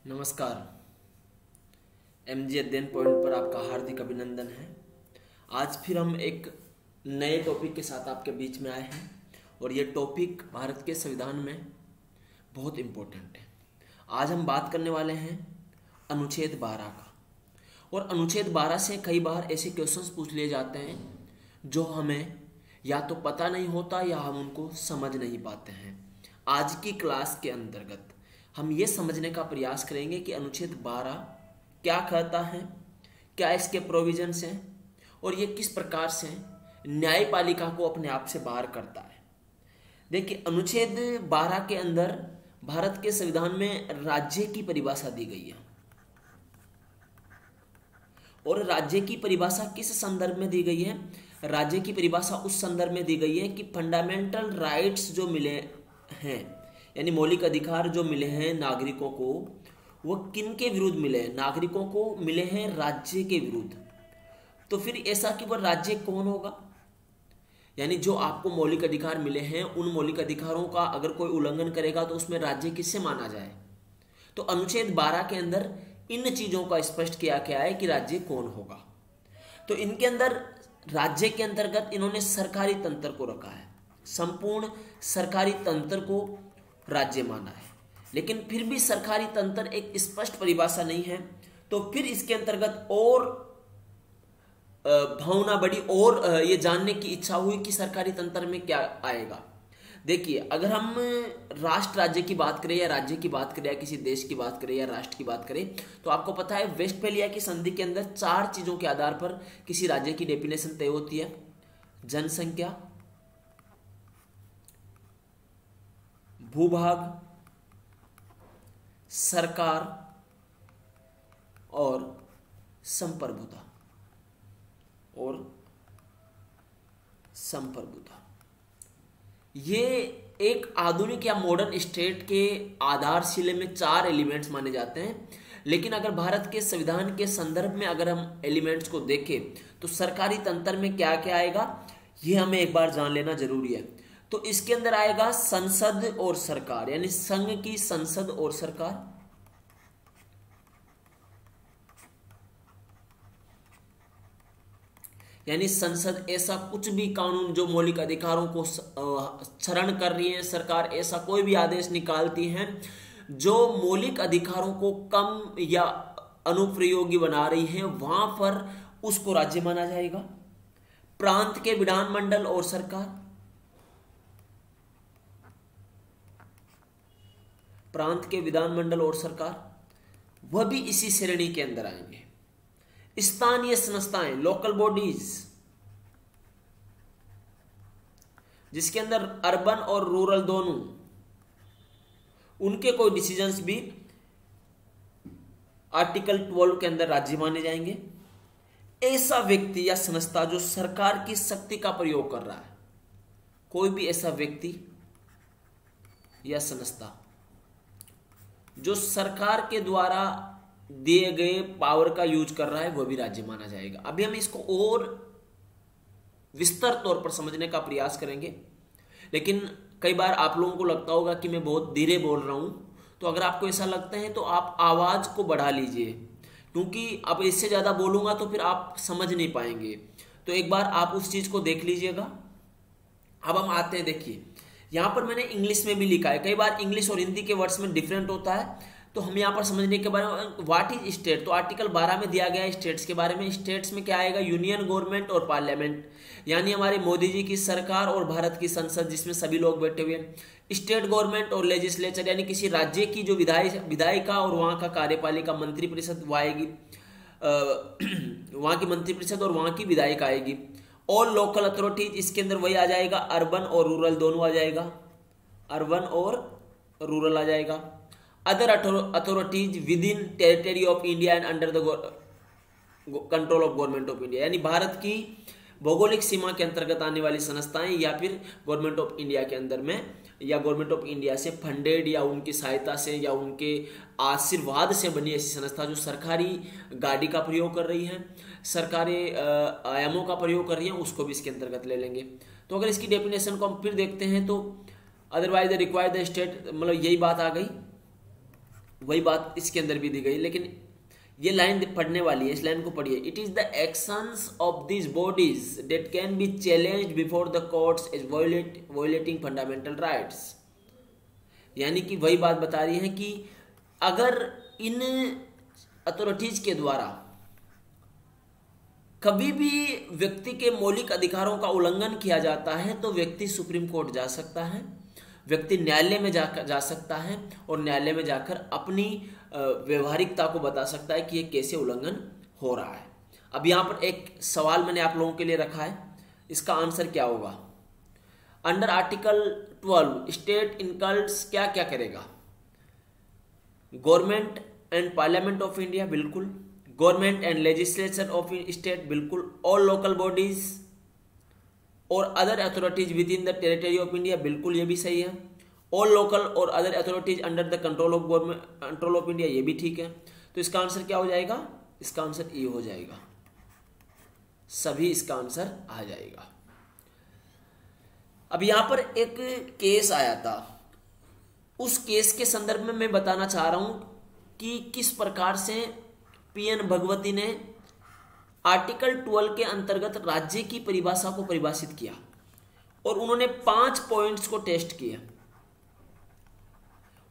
नमस्कार। एमजी अध्ययन पॉइंट पर आपका हार्दिक अभिनंदन है। आज फिर हम एक नए टॉपिक के साथ आपके बीच में आए हैं और ये टॉपिक भारत के संविधान में बहुत इम्पोर्टेंट है। आज हम बात करने वाले हैं अनुच्छेद 12 का। और अनुच्छेद 12 से कई बार ऐसे क्वेश्चंस पूछ लिए जाते हैं जो हमें या तो पता नहीं होता या हम उनको समझ नहीं पाते हैं। आज की क्लास के अंतर्गत हम ये समझने का प्रयास करेंगे कि अनुच्छेद 12 क्या कहता है, क्या इसके प्रोविजंस हैं और ये किस प्रकार से न्यायपालिका को अपने आप से बाहर करता है। देखिए, अनुच्छेद 12 के अंदर भारत के संविधान में राज्य की परिभाषा दी गई है और राज्य की परिभाषा किस संदर्भ में दी गई है? राज्य की परिभाषा उस संदर्भ में दी गई है कि फंडामेंटल राइट्स जो मिले हैं, यानी मौलिक अधिकार जो मिले हैं नागरिकों को, वो किन के विरुद्ध मिले हैं? नागरिकों को मिले हैं राज्य के विरुद्ध। तो फिर ऐसा कि वह राज्य कौन होगा? यानी जो आपको मौलिक अधिकार मिले हैं, उन मौलिक अधिकारों का अगर कोई उल्लंघन करेगा तो उसमें राज्य किससे माना जाए? तो अनुच्छेद 12 के अंदर इन चीजों का स्पष्ट किया गया है कि राज्य कौन होगा। तो इनके अंदर राज्य के अंतर्गत इन्होंने सरकारी तंत्र को रखा है, संपूर्ण सरकारी तंत्र को राज्य माना है। लेकिन फिर भी सरकारी तंत्र एक स्पष्ट परिभाषा नहीं है, तो फिर इसके अंतर्गत और भावना बढ़ी और ये जानने की इच्छा हुई कि सरकारी तंत्र में क्या आएगा। देखिए, अगर हम राष्ट्र राज्य की बात करें या राज्य की बात करें या किसी देश की बात करें या राष्ट्र की बात करें, तो आपको पता है वेस्टफैलिया की संधि के अंदर 4 चीजों के आधार पर किसी राज्य की डेफिनेशन तय होती है: जनसंख्या, भूभाग, सरकार और संप्रभुता। ये एक आधुनिक या मॉडर्न स्टेट के आधारशिले में 4 एलिमेंट्स माने जाते हैं। लेकिन अगर भारत के संविधान के संदर्भ में अगर हम एलिमेंट्स को देखें तो सरकारी तंत्र में क्या क्या आएगा, ये हमें एक बार जान लेना जरूरी है। तो इसके अंदर आएगा संसद और सरकार, यानी संघ की संसद और सरकार। यानी संसद ऐसा कुछ भी कानून जो मौलिक अधिकारों को क्षरण कर रही है, सरकार ऐसा कोई भी आदेश निकालती है जो मौलिक अधिकारों को कम या अनुप्रयोगी बना रही है, वहां पर उसको राज्य माना जाएगा। प्रांत के विधानमंडल और सरकार, प्रांत के विधानमंडल और सरकार वह भी इसी श्रेणी के अंदर आएंगे। स्थानीय संस्थाएं, लोकल बॉडीज, जिसके अंदर अर्बन और रूरल दोनों, उनके कोई डिसीजंस भी आर्टिकल 12 के अंदर राज्य माने जाएंगे। ऐसा व्यक्ति या संस्था जो सरकार की शक्ति का प्रयोग कर रहा है, कोई भी ऐसा व्यक्ति या संस्था जो सरकार के द्वारा दिए गए पावर का यूज कर रहा है, वह भी राज्य माना जाएगा। अभी हम इसको और विस्तार तौर पर समझने का प्रयास करेंगे, लेकिन कई बार आप लोगों को लगता होगा कि मैं बहुत धीरे बोल रहा हूं। तो अगर आपको ऐसा लगता है तो आप आवाज को बढ़ा लीजिए, क्योंकि अब इससे ज्यादा बोलूंगा तो फिर आप समझ नहीं पाएंगे। तो एक बार आप उस चीज को देख लीजिएगा। अब हम आते हैं, देखिए यहां पर मैंने इंग्लिश में भी लिखा है। कई बार इंग्लिश और हिंदी के वर्ड्स में डिफरेंट होता है, तो हम यहाँ पर समझने के बारे में व्हाट इज स्टेट, तो आर्टिकल 12 में दिया गया है स्टेट्स के बारे में। स्टेट्स में क्या आएगा? यूनियन गवर्नमेंट और पार्लियामेंट, यानी हमारे मोदी जी की सरकार और भारत की संसद जिसमें सभी लोग बैठे हुए हैं। स्टेट गवर्नमेंट और लेजिस्लेचर, यानी किसी राज्य की जो विधायिका और वहां का कार्यपालिका मंत्रिपरिषद वो आएगी, वहां की मंत्रिपरिषद और वहां की विधायिका आएगी। और लोकल अथॉरिटीज, इसके अंदर वही आ जाएगा, अर्बन और रूरल दोनों आ जाएगा, अर्बन और रूरल आ जाएगा। Other authorities with in territory of India and under the control of government of India, यानी भारत की भौगोलिक सीमा के अंतर्गत आने वाली संस्थाएं या फिर गवर्नमेंट ऑफ इंडिया के अंदर में, या गवर्नमेंट ऑफ इंडिया से फंडेड या उनकी सहायता से या उनके आशीर्वाद से बनी ऐसी संस्था जो सरकारी गाड़ी का प्रयोग कर रही है, सरकारी आयामों का प्रयोग कर रही है, उसको भी इसके अंतर्गत ले लेंगे। तो अगर इसकी डेफिनेशन को हम फिर देखते हैं तो अदरवाइज रिक्वायर द स्टेट, मतलब यही बात आ गई। वही बात इसके अंदर भी दी गई, लेकिन ये लाइन पढ़ने वाली है, इस लाइन को पढ़िए। It is the actions of this bodies that can be challenged before the courts as violating fundamental rights. यानी कि वही बात बता रही है कि अगर इन अथॉरिटीज के द्वारा कभी भी व्यक्ति के मौलिक अधिकारों का उल्लंघन किया जाता है तो व्यक्ति सुप्रीम कोर्ट जा सकता है, व्यक्ति न्यायालय में जा सकता है और न्यायालय में जाकर अपनी व्यवहारिकता को बता सकता है कि ये कैसे उल्लंघन हो रहा है। अब यहाँ पर एक सवाल मैंने आप लोगों के लिए रखा है, इसका आंसर क्या होगा? अंडर आर्टिकल 12 स्टेट इनकल्स क्या क्या करेगा? Government and parliament of India, बिल्कुल। Government and legislature of state, बिल्कुल। ऑल लोकल बॉडीज और other authorities within the territory of India, बिल्कुल, ये भी सही है। ऑल लोकल और other authorities under the control of government control of India, ये भी ठीक है। तो इसका आंसर क्या हो जाएगा? इसका आंसर ए हो जाएगा, सभी इसका आंसर आ जाएगा। अब यहां पर एक केस आया था, उस केस के संदर्भ में मैं बताना चाह रहा हूं कि किस प्रकार से पीएन भगवती ने आर्टिकल 12 के अंतर्गत राज्य की परिभाषा को परिभाषित किया और उन्होंने 5 पॉइंट्स को टेस्ट किया।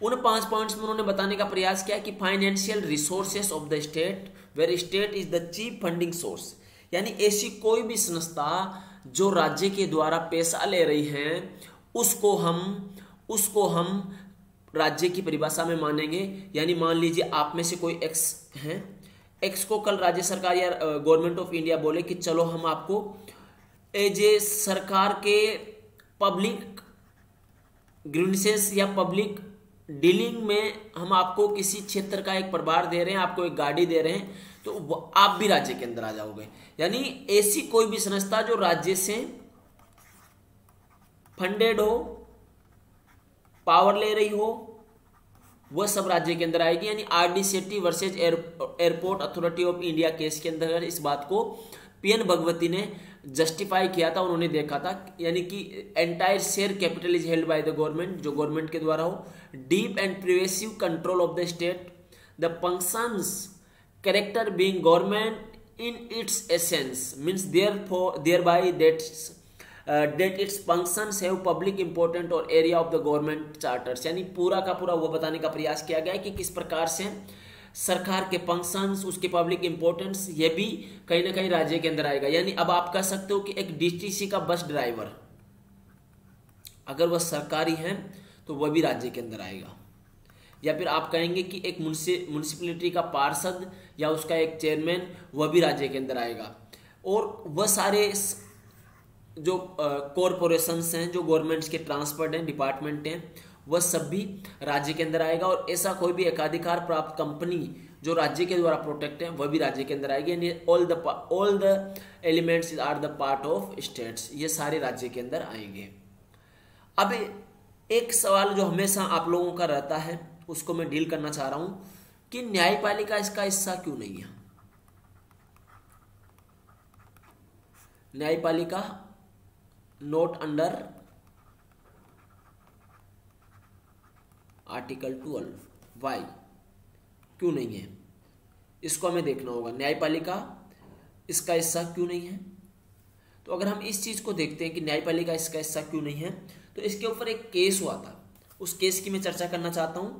उन 5 पॉइंट्स में उन्होंने बताने का प्रयास किया कि financial resources of the state where state is the chief funding source, यानी ऐसी कोई भी संस्था जो राज्य के द्वारा पैसा ले रही है उसको हम राज्य की परिभाषा में मानेंगे। यानी मान लीजिए आप में से कोई एक्स है, एक्स को कल राज्य सरकार या गवर्नमेंट ऑफ इंडिया बोले कि चलो हम आपको एज ए सरकार के पब्लिक ग्रीवेंसेस या पब्लिक डीलिंग में हम आपको किसी क्षेत्र का एक प्रभार दे रहे हैं, आपको एक गाड़ी दे रहे हैं, तो आप भी राज्य के अंदर आ जाओगे। यानी ऐसी कोई भी संस्था जो राज्य से फंडेड हो, पावर ले रही हो, वह सब राज्य के अंदर आएगी। यानी RD Shetty versus airport authority of India case के अंदर इस बात को पीएन भगवती ने जस्टिफाई किया था। उन्होंने देखा था यानी कि entire share capital is held by the government, जो गवर्नमेंट के द्वारा हो। Deep and pervasive control of the state, the functions character being government in its essence means thereby that its functions have public important और area of the government charters, यानी पूरा का पूरा वो बताने का प्रयास किया गया है कि किस प्रकार से सरकार के फंक्शंस, उसके पब्लिक इंपॉर्टेंस, ये भी कहीं ना कहीं राज्य के अंदर आएगा। यानी अब आप कह सकते हो कि एक डीटीसी का बस ड्राइवर अगर वह सरकारी है तो वह भी राज्य के अंदर आएगा। या फिर आप कहेंगे कि एक म्युनिसिपैलिटी का पार्षद या उसका एक चेयरमैन, वह भी राज्य के अंदर आएगा। और वह सारे जो कॉरपोरेशंस हैं, जो गवर्नमेंट्स के ट्रांसपोर्ट हैं, डिपार्टमेंट हैं, वह सब भी राज्य के अंदर आएगा। और ऐसा कोई भी एकाधिकार प्राप्त कंपनी जो राज्य के द्वारा प्रोटेक्ट है वह भी राज्य के अंदर आएगी। यानी all the elements are the part of states, ये सारे राज्य के अंदर आएंगे। अब एक सवाल जो हमेशा आप लोगों का रहता है उसको मैं डील करना चाह रहा हूं कि न्यायपालिका इसका हिस्सा क्यों नहीं है? न्यायपालिका नोट अंडर आर्टिकल 12, वाई क्यों नहीं है? इसको हमें देखना होगा, न्यायपालिका इसका हिस्सा क्यों नहीं है। तो अगर हम इस चीज को देखते हैं कि न्यायपालिका इसका हिस्सा क्यों नहीं है, तो इसके ऊपर एक केस हुआ था, उस केस की मैं चर्चा करना चाहता हूं।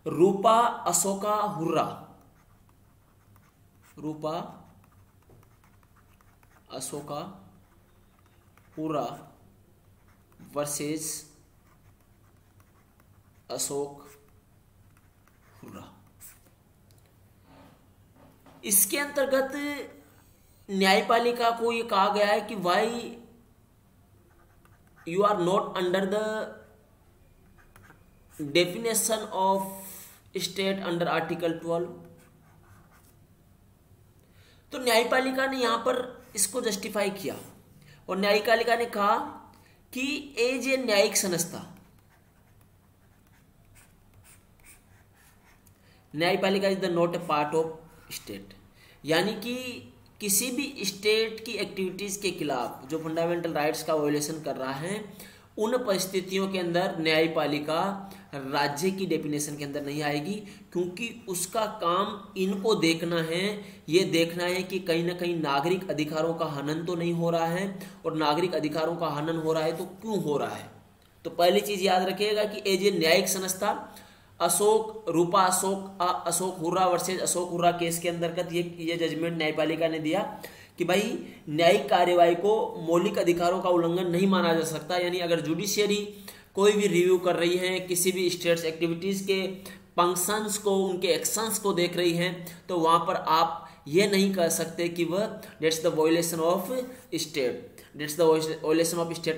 रूपा अशोका हुर्रा, रूपा अशोका हुर्रा वर्सेस अशोक हुर्रा। इसके अंतर्गत न्यायपालिका को यह कहा गया है कि why you are not under the definition of state under article 12। तो न्यायपालिका ने यहां पर इसको जस्टिफाई किया और न्यायपालिका ने कहा कि एज ए न्यायिक संस्था, न्यायपालिका is the not a part of state, यानी कि किसी भी स्टेट की एक्टिविटीज के खिलाफ जो फंडामेंटल राइट्स का वायोलेशन कर रहा है, उन परिस्थितियों के अंदर न्यायपालिका राज्य की डेफिनेशन के अंदर नहीं आएगी, क्योंकि उसका काम इनको देखना है, ये देखना है कि कहीं ना कहीं नागरिक अधिकारों का हनन तो नहीं हो रहा है, और नागरिक अधिकारों का हनन हो रहा है तो क्यों हो रहा है। तो पहली चीज याद रखिएगा कि एज ए न्यायिक संस्था Ashok hurrah versus Ashok hurrah case के अंतर्गत ये जजमेंट न्यायपालिका ने दिया कि भाई न्यायिक कार्यवाही को मौलिक अधिकारों का उल्लंघन नहीं माना जा सकता। यानी अगर जुडिशियरी कोई भी रिव्यू कर रही है, किसी भी स्टेट्स एक्टिविटीज के फंक्शंस को, उनके एक्शंस को देख रही है, तो वहां पर आप ये नहीं कह सकते कि वह that's the violation of state,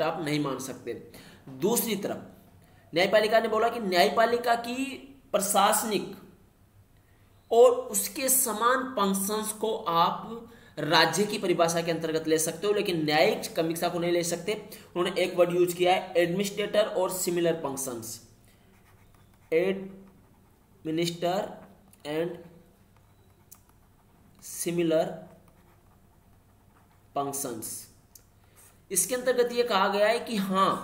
आप नहीं मान सकते। दूसरी तरफ न्यायपालिका ने बोला कि न्यायपालिका की प्रशासनिक और उसके समान फंक्शंस को आप राज्य की परिभाषा के अंतर्गत ले सकते हो, लेकिन न्यायिक समीक्षा को नहीं ले सकते। उन्होंने एक वर्ड यूज किया है, एडमिनिस्ट्रेटर और similar functions, administer and similar functions. इसके अंतर्गत यह कहा गया है कि हां,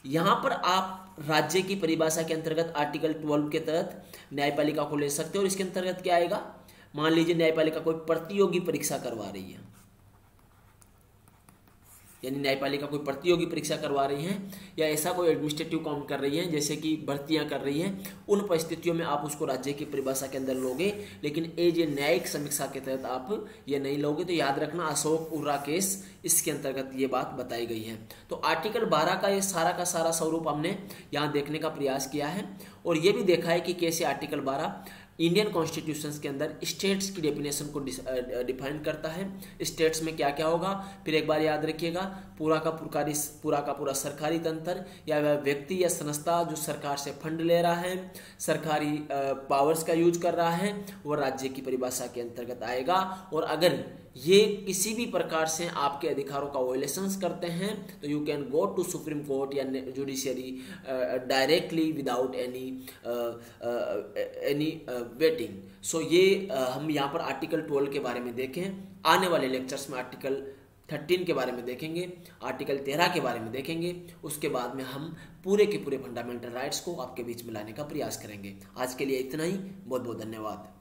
यहां पर आप राज्य की परिभाषा के अंतर्गत आर्टिकल 12 के तहत न्यायपालिका को ले सकते हो। और इसके अंतर्गत क्या आएगा, मान लीजिए न्यायपालिका कोई प्रतियोगी परीक्षा करवा रही है, यानी न्यायपालिका कोई प्रतियोगी परीक्षा करवा रही है, या ऐसा कोई एडमिनिस्ट्रेटिव काम कर रही है, जैसे कि भर्तियां कर रही है, उन परिस्थितियों में आप उसको राज्य की परिभाषा के अंदर लोगे, लेकिन एज ए न्यायिक समीक्षा के तहत आप ये नहीं लोगे। तो याद रखना, अशोक हुर्रा केस इसके अंतर्गत ये बात बताई गई है। तो आर्टिकल 12 का ये सारा का सारा स्वरूप हमने यहाँ देखने का प्रयास किया है, और ये भी देखा है कि कैसे आर्टिकल 12 इंडियन कॉन्स्टिट्यूशन के अंदर स्टेट्स की डेफिनेशन को डिफाइन करता है। स्टेट्स में क्या क्या होगा, फिर एक बार याद रखिएगा, पूरा का पूरा सरकारी तंत्र या वह व्यक्ति या संस्था जो सरकार से फंड ले रहा है, सरकारी पावर्स का यूज कर रहा है, वो राज्य की परिभाषा के अंतर्गत आएगा। और अगर ये किसी भी प्रकार से आपके अधिकारों का वायलेशंस करते हैं तो you can go to supreme court या judiciary directly without any waiting. So ये हम यहाँ पर आर्टिकल 12 के बारे में देखें। आने वाले लेक्चर्स में आर्टिकल 13 के बारे में देखेंगे, आर्टिकल 13 के बारे में देखेंगे। उसके बाद में हम पूरे के पूरे फंडामेंटल राइट्स को आपके बीच में लाने का प्रयास करेंगे। आज के लिए इतना ही, बहुत बहुत धन्यवाद।